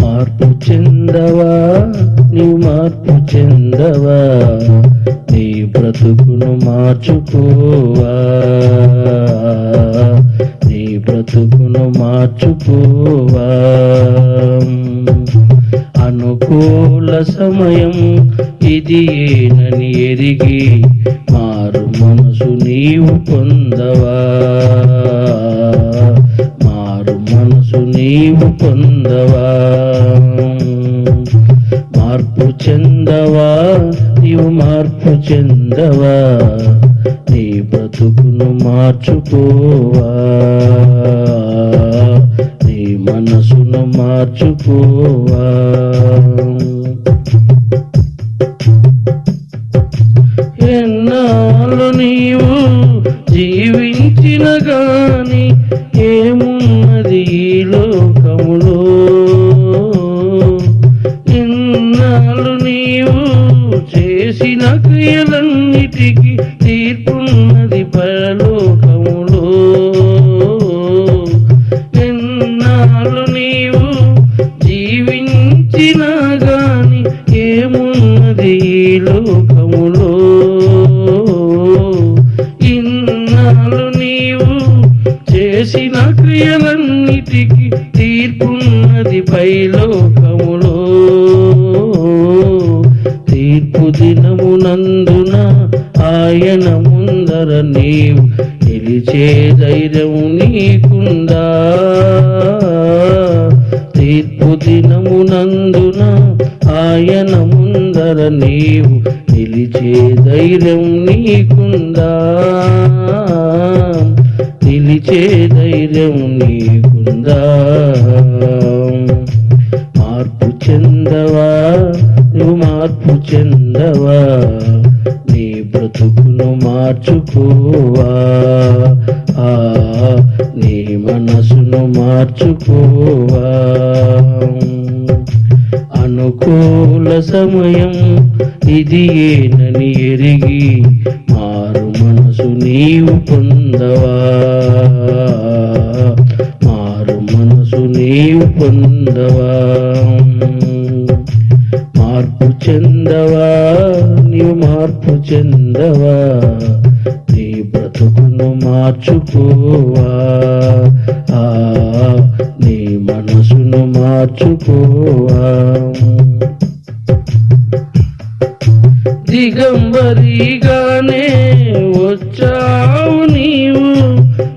మార్పు చెందవా, నీవు మార్పు చెందవా, నీ బ్రతుకును మార్చుకోవా, నీ బ్రతుకును మార్చుకోవా. అనుకూల సమయం ఇది ఏనని ఎరిగి మారు మనసు నీవు పొందవా, మారు మనసు నీవు పొందవా. మార్పు చెందవా, నీవు మార్పు చెందవా, నీ బ్రతుకును మార్చుకోవా, నీ మనసును మార్చుకోవా. ఎన్నాళ్ళు నీవు జీవించిన గాని ఏమున్నది ఈ లోకములో, ఎన్నాళ్ళు నీవు చేసిన క్రియలన్నిటికీ తీర్పున్నది పరలోకములో. ఎన్నాళ్ళు నీవు జీవించిన గాని ఏమున్నది ఈ లోకములో, ఇన్నాళ్ళు నీవు చేసిన క్రియలన్నిటికీ తీర్పున్నది పైలోకములో. తీర్పు దినమునందున ఆయన ముందర నీవు నిలిచే ధైర్యం నీకుందా, తీర్పు దినమునందున ఆయన ముందర నీవు నిలిచే ధైర్యం నీకుందా, నిలిచే ధైర్యం నీకుందా. మార్పు చెందవా, నువ్వు మార్పు చెందవా, నీ బ్రతుకును మార్చుకోవా, నీ మనసును మార్చుకోవా. అనుకూల సమయం ఇది ఏనని ఎరిగి మారు మనసు నీవు పొందవా, మారు మనసు నీవు పొందవా. మార్పు చెందవా, నీవు మార్పు చెందవా, నీ బ్రతుకును మార్చుకోవా, నీ మనసును మార్చుకోవా. దిగంబరిగానే వచ్చావు నీవు,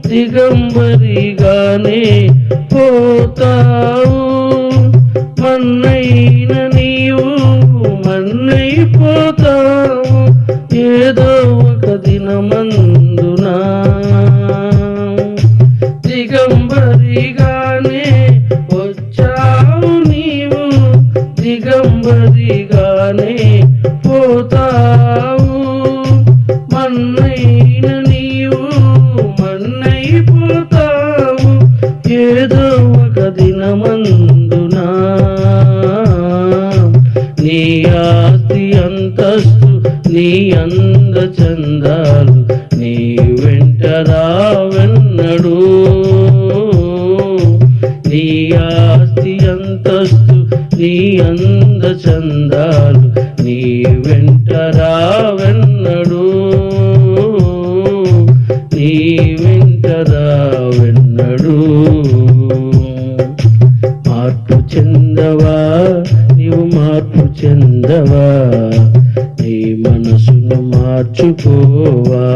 దిగంబరిగానే పోతావు, మన్నైన నీవు మన్నైపోతావు ఏదో ఒక దినమందున. దిగంబరిగానే వచ్చావు నీవు, దిగంబరిగానే పోతావు, మన్నైన నీవు మన్నైపోతావు ఏదో ఒక దినమందున. నీ ఆస్తి అంతస్తు నీ అంద చందాలు నీ వెంట రావెన్నడు, నీ ఆస్తి అంతస్తు నీ అంద చందాలు నీ వెంట రావెన్నడు, నీ వెంట రావెన్నడు. మార్పు చెందవా, నీవు మార్పు చెందవా, నీ మనసును మార్చుకోవా,